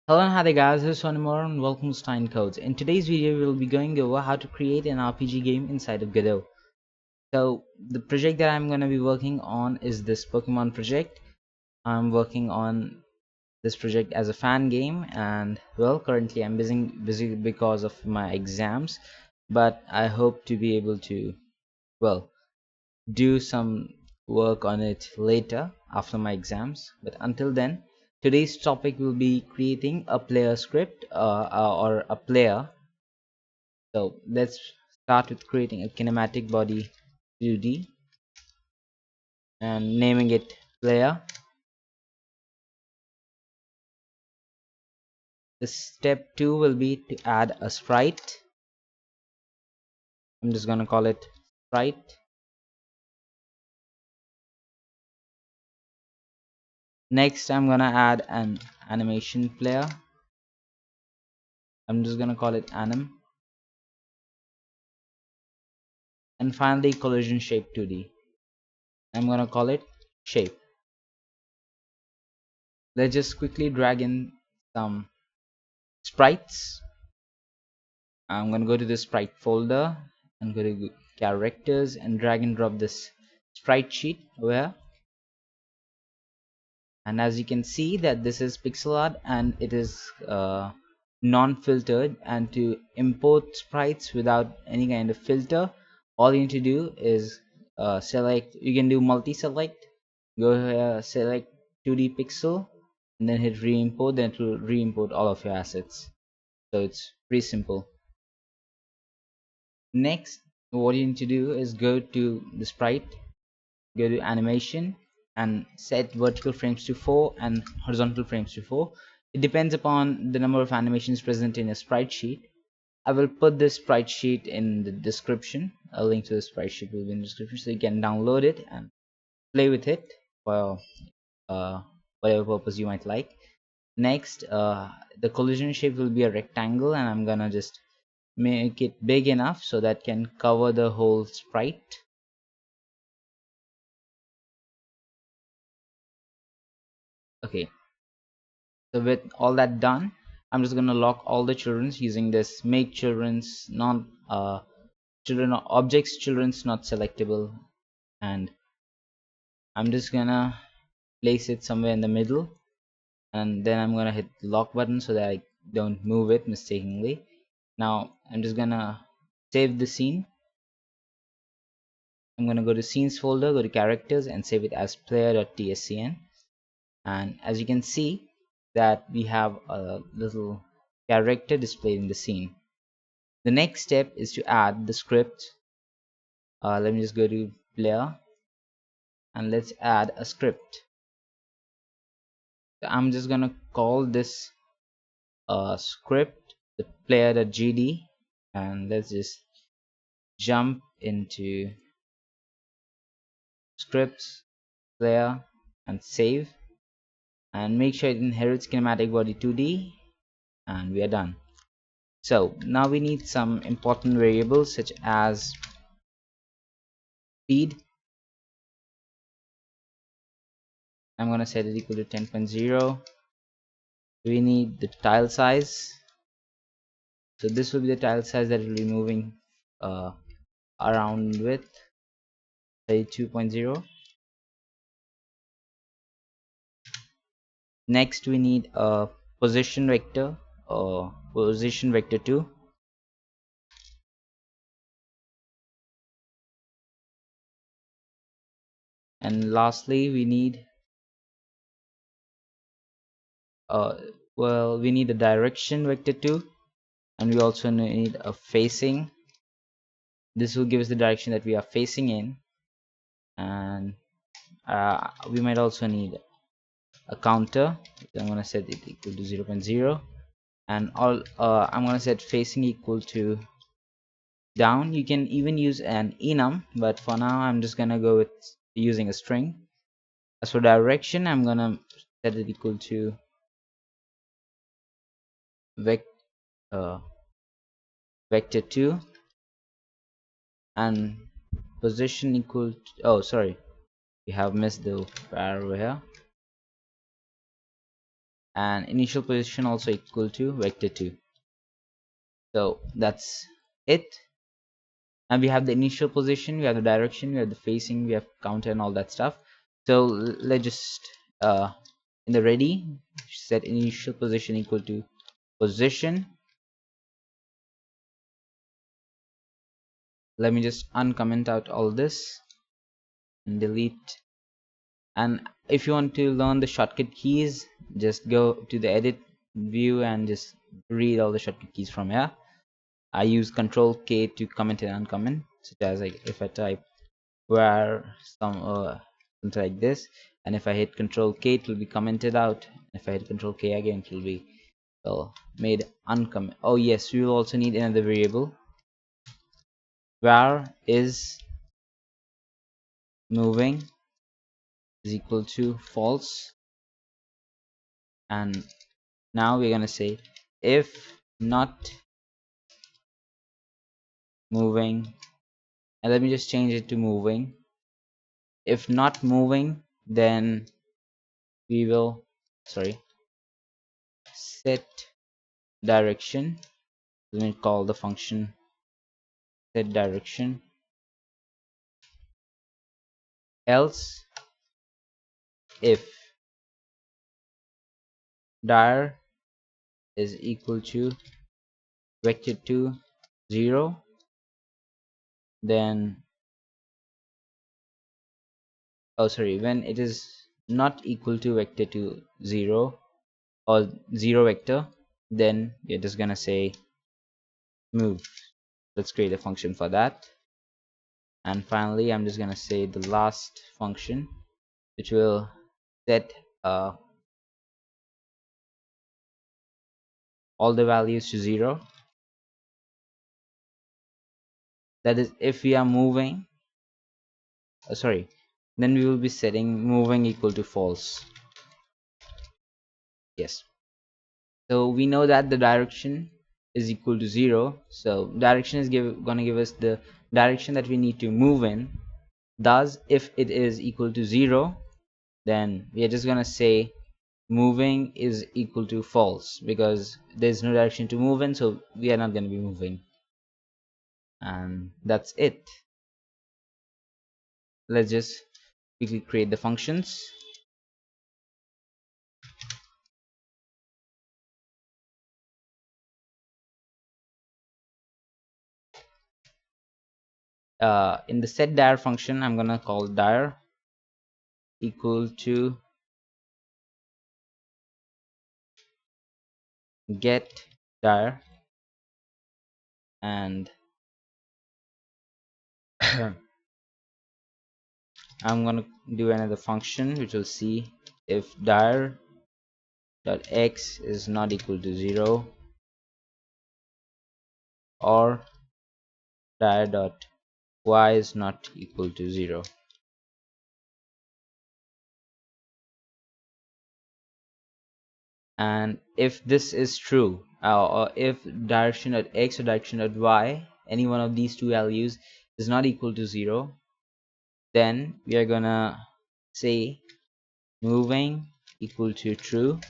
Hello and hi there guys, this is Sonimor and welcome to Stein Codes. In today's video we will be going over how to create an RPG game inside of Godot. So the project that I'm going to be working on is this Pokemon project. I'm working on this project as a fan game, and well, currently I'm busy because of my exams, but I hope to be able to well do some work on it later after my exams. But until then, today's topic will be creating a player script or a player. So let's start with creating a kinematic body 2D and naming it player. The step 2 will be to add a sprite. I'm just gonna call it sprite. Next, I'm gonna add an animation player. I'm just gonna call it anim. And finally, collision shape 2D. I'm gonna call it shape. Let's just quickly drag in some sprites. I'm gonna go to the sprite folder and go to characters and drag and drop this sprite sheet over here. And as you can see that this is pixel art and it is non-filtered, and to import sprites without any kind of filter, all you need to do is select. You can do multi-select, go here, select 2D pixel and then hit re-import, then it will re-import all of your assets. So it's pretty simple. Next, what you need to do is go to the sprite, go to animation and set vertical frames to 4 and horizontal frames to 4. It depends upon the number of animations present in a sprite sheet. I will put this sprite sheet in the description. A link to the sprite sheet will be in the description, so you can download it and play with it for uh, whatever purpose you might like. Next, the collision shape will be a rectangle, and I'm gonna just make it big enough so that can cover the whole sprite. Okay, so with all that done, I'm just gonna lock all the childrens using this make children's non children objects children's not selectable, and I'm just gonna place it somewhere in the middle, and then I'm gonna hit the lock button so that I don't move it mistakenly. Now I'm just gonna save the scene. I'm gonna go to scenes folder, go to characters and save it as player.tscn. And as you can see that we have a little character displayed in the scene. The next step is to add the script. Let me just go to player and let's add a script. So I'm just gonna call this script the player.gd, and let's just jump into scripts, player, and save, and make sure it inherits kinematic body 2D, and we are done. So now we need some important variables such as speed. I'm gonna set it equal to 10.0. We need the tile size, so this will be the tile size that will be moving around with, say 2.0. Next we need a position vector or position vector 2, and lastly we need uh we need a direction vector 2, and we also need a facing. This will give us the direction that we are facing in, and we might also need a counter. I'm going to set it equal to 0.0, and all I'm going to set facing equal to down. You can even use an enum, but for now I'm just going to go with using a string. As for direction, I'm going to set it equal to uh, vector 2, and position equal to, oh sorry, we have missed the var over here. and initial position also equal to vector2. So that's it. And we have the initial position, we have the direction, we have the facing, we have counter and all that stuff. So let's just in the ready set initial position equal to position. Let me just uncomment out all this and delete. And if you want to learn the shortcut keys, just go to the edit view and just read all the shortcut keys from here. I use Control K to comment and uncomment, such as like if I type where something like this, and if I hit Control K it will be commented out. If I hit Control K again it will be made uncomment. Oh yes, we will also need another variable. Where is moving is equal to false, and now we're gonna say if not moving, and let me just change it to moving. If not moving, then we will set direction. Let me call the function set direction. Else if dir is equal to vector2 0, then when it is not equal to vector2 0 or 0 vector, then we're just gonna say move. Let's create a function for that. And finally I'm just gonna say the last function, which will set all the values to 0. That is, if we are moving, then we will be setting moving equal to false. Yes, so we know that the direction is equal to 0, so direction is gonna give us the direction that we need to move in. Thus if it is equal to 0, then we are just gonna say moving is equal to false, because there's no direction to move in, so we are not going to be moving. And that's it. Let's just quickly create the functions. In the set dir function, I'm gonna call dir equal to get dir, and I'm gonna do another function which will see if dir dot x is not equal to 0, or dir dot y is not equal to 0. And if this is true, or if direction at x or direction at y, any one of these two values is not equal to 0, then we are gonna say moving equal to true,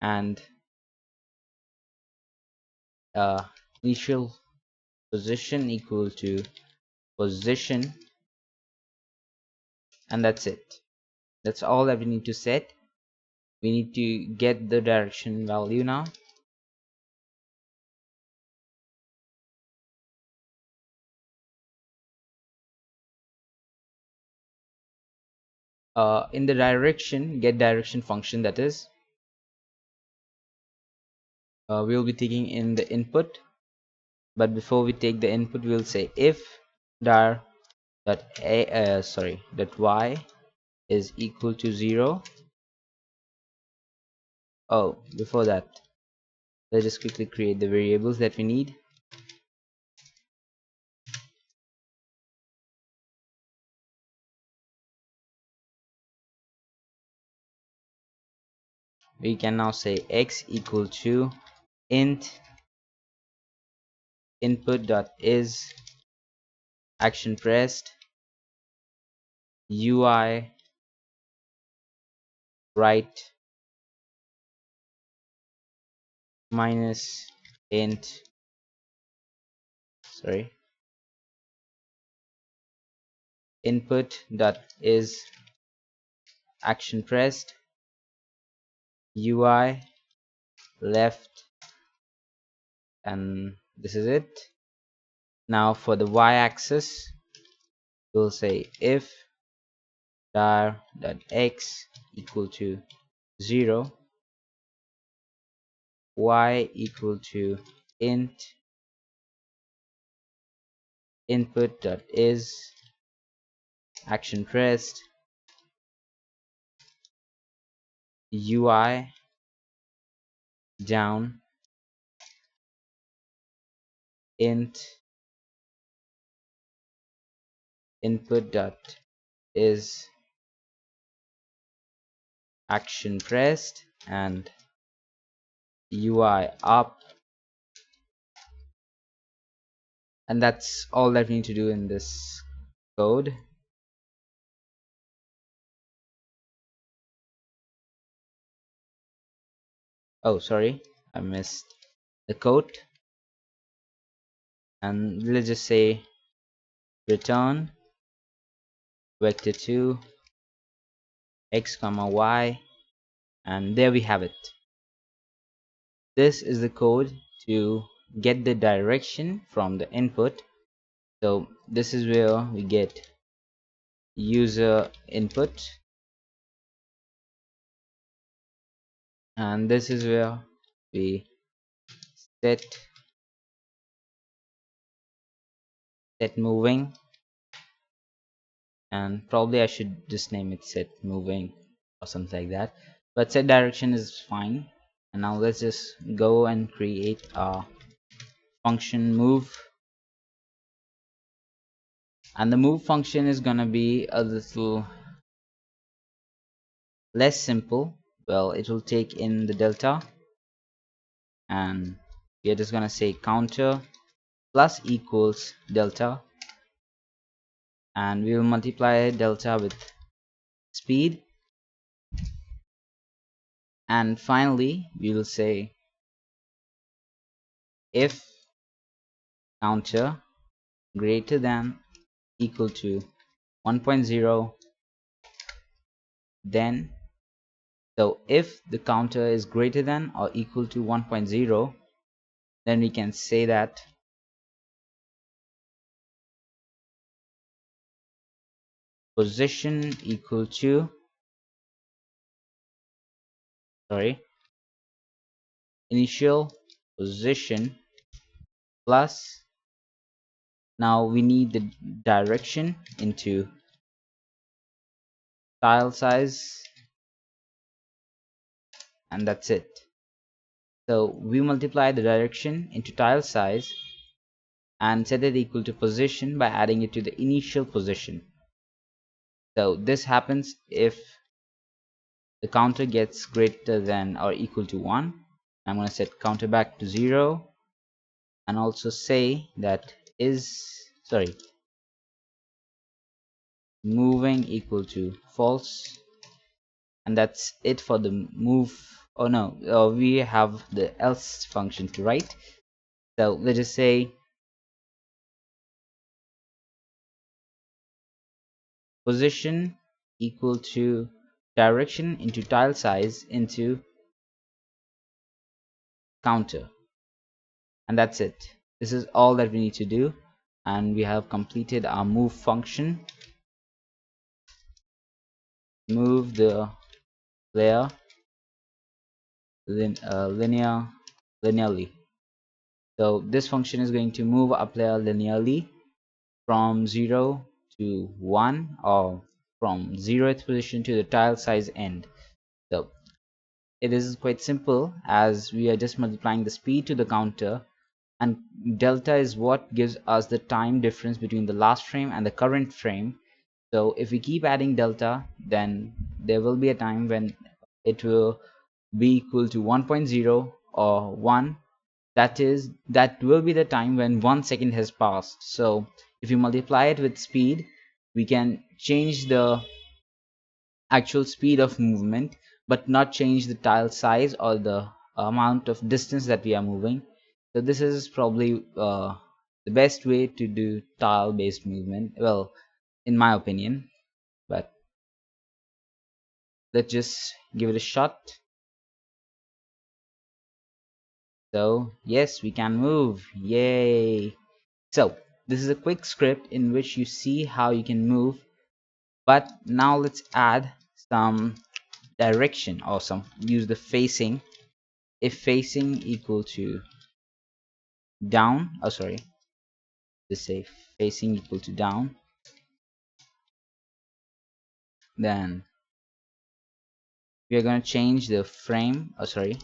and initial position equal to position, and that's it. That's all that we need to set. We need to get the direction value now. In the get direction function, that is, we will be taking in the input, but before we take the input we'll say if dir dot dot y is equal to 0. Before that, let's just quickly create the variables that we need. We can now say x equal to int input dot is action pressed UI right minus int, sorry, input dot is action pressed, UI left, and this is it. Now for the y-axis, we'll say if dir.x equal to 0, y equal to int input.is action pressed, UI down, int input.is action pressed, and UI up. And that's all that we need to do in this code. Oh, sorry, I missed the code. And let's just say return vector2 x comma y, and there we have it. This is the code to get the direction from the input. So this is where we get user input, and this is where we set moving, and probably I should just name it set moving or something like that, but set direction is fine. And now let's just go and create a function move, and the move function is gonna be a little less simple. Well, it will take in the delta, and we are just gonna say counter plus equals delta, and we will multiply delta with speed, and finally we will say if counter greater than equal to 1.0, then so if the counter is greater than or equal to 1.0, then we can say that position equal to, sorry, initial position plus, now we need the direction into tile size, and that's it. So we multiply the direction into tile size and set it equal to position by adding it to the initial position. So this happens if the counter gets greater than or equal to 1. I'm going to set counter back to 0, and also say that is, sorry, moving equal to false, and that's it for the move. Oh no, we have the else function to write. So let's just say position equal to direction into tile size into counter, and that's it. This is all that we need to do, and we have completed our move function. Move the player linearly. So this function is going to move a player linearly from 0 to 1, or from 0th position to the tile size end. So it is quite simple, as we are just multiplying the speed to the counter, and delta is what gives us the time difference between the last frame and the current frame. So if we keep adding delta, then there will be a time when it will be equal to 1.0 or 1. That will be the time when 1 second has passed. So if you multiply it with speed, we can change the actual speed of movement but not change the tile size or the amount of distance that we are moving. So this is probably the best way to do tile based movement, well, in my opinion. But let's just give it a shot. So yes, we can move, yay. So this is a quick script in which you see how you can move, but now let's add some direction or some use the facing. If facing equal to down, oh sorry, just say facing equal to down, then we are going to change the frame, oh sorry,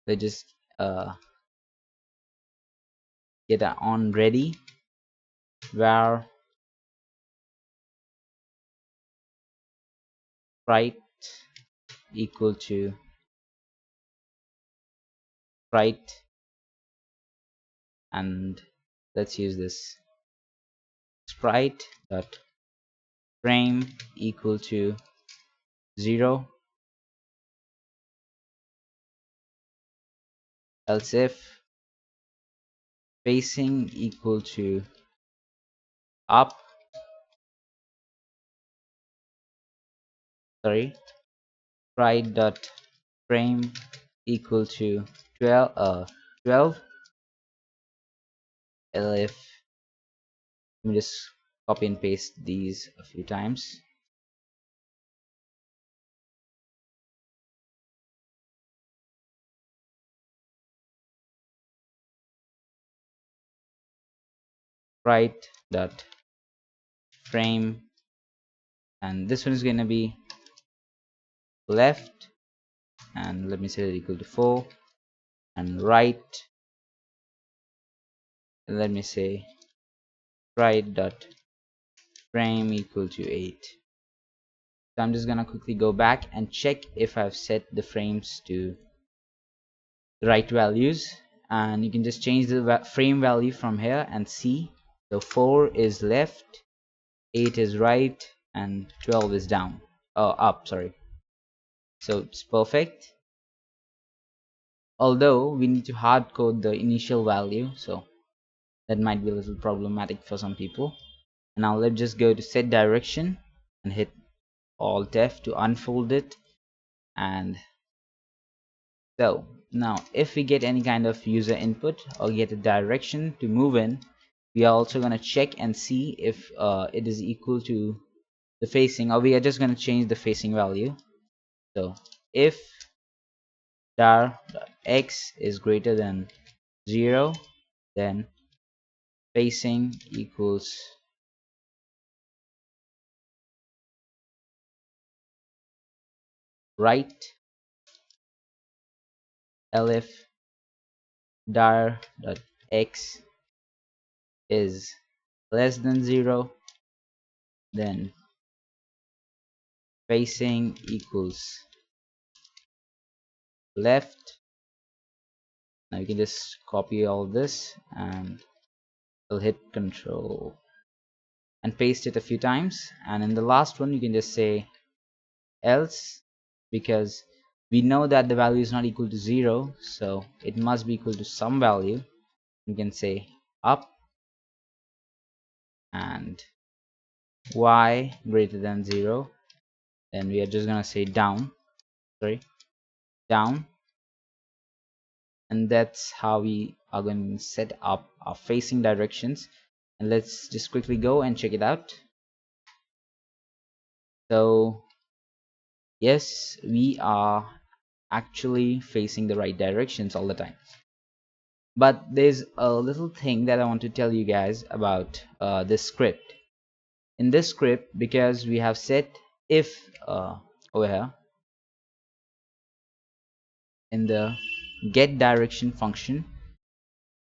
let's just get that on ready, where sprite equal to sprite, and let's use this sprite dot frame equal to 0, else if facing equal to up, sorry, sprite dot frame equal to 12, if let me just copy and paste these a few times. Sprite dot frame, and this one is going to be left, and let me set it equal to 4, and right, let me say sprite dot frame equal to 8. So I'm just gonna quickly go back and check if I've set the frames to the right values, and you can just change the frame value from here and see. So 4 is left, 8 is right, and 12 is down, oh up, sorry. So it's perfect, although we need to hard code the initial value, so that might be a little problematic for some people. And now let's just go to set direction and hit Alt F to unfold it. And so now if we get any kind of user input or get a direction to move in, we are also going to check and see if it is equal to the facing, or we are just going to change the facing value. So if dar x is greater than 0, then facing equals right, elif dar x is less than 0, then facing equals left. Now you can just copy all this and we'll hit control and paste it a few times, and in the last one you can just say else, because we know that the value is not equal to 0, so it must be equal to some value. You can say up and y greater than 0, then we are just gonna say down, sorry, down. And that's how we are going to set up our facing directions. And let's just quickly go and check it out. So yes, we are actually facing the right directions all the time. But there's a little thing that I want to tell you guys about this script. In this script, because we have set if over here in the get direction function,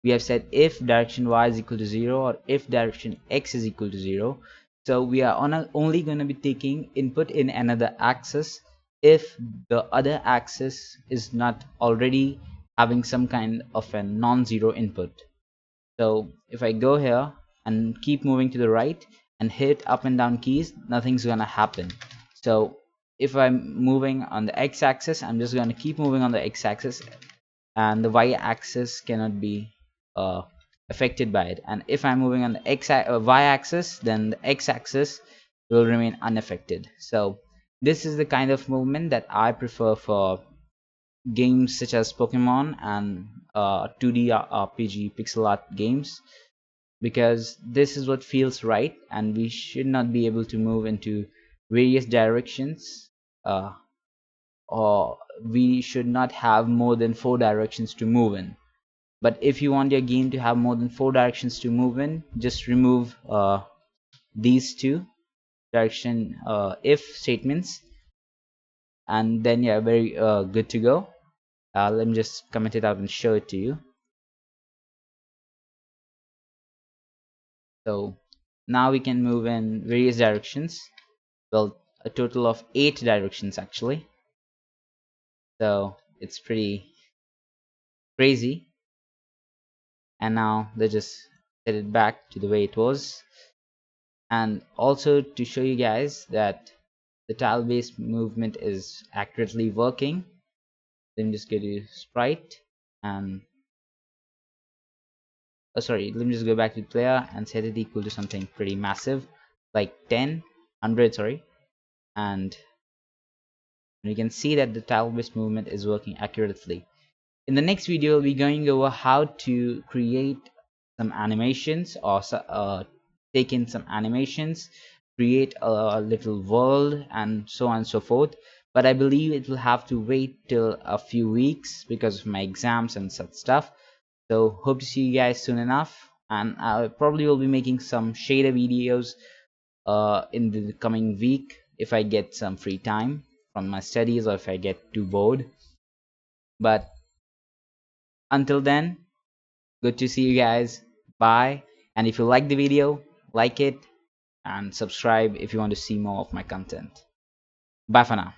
we have said if direction y is equal to 0 or if direction x is equal to 0. So we are only going to be taking input in another axis if the other axis is not already having some kind of a non-zero input. So if I go here and keep moving to the right and hit up and down keys, nothing's gonna happen. So if I'm moving on the x-axis, I'm just going to keep moving on the x-axis, and the y-axis cannot be uh, affected by it. And if I'm moving on the y-axis, then the x-axis will remain unaffected. So this is the kind of movement that I prefer for games such as Pokemon and 2D RPG pixel art games, because this is what feels right, and we should not be able to move into various directions, uh, or we should not have more than 4 directions to move in. But if you want your game to have more than 4 directions to move in, just remove these two direction if statements, and then you're very good to go. Let me just comment it out and show it to you. So now we can move in various directions. Well, a total of 8 directions actually. So it's pretty crazy. And now let's just set it back to the way it was. And also to show you guys that the tile based movement is accurately working, let me just go to sprite and let me just go back to player and set it equal to something pretty massive, like 100, sorry. And you can see that the tile based movement is working accurately. In the next video, we'll be going over how to create some animations, or take in some animations, create a little world, and so on and so forth. But I believe it will have to wait till a few weeks because of my exams and such stuff. So hope to see you guys soon enough, and I probably will be making some shader videos in the coming week if I get some free time from my studies, or if I get too bored. But until then, good to see you guys. Bye. And if you like the video, like it and subscribe if you want to see more of my content. Bye for now.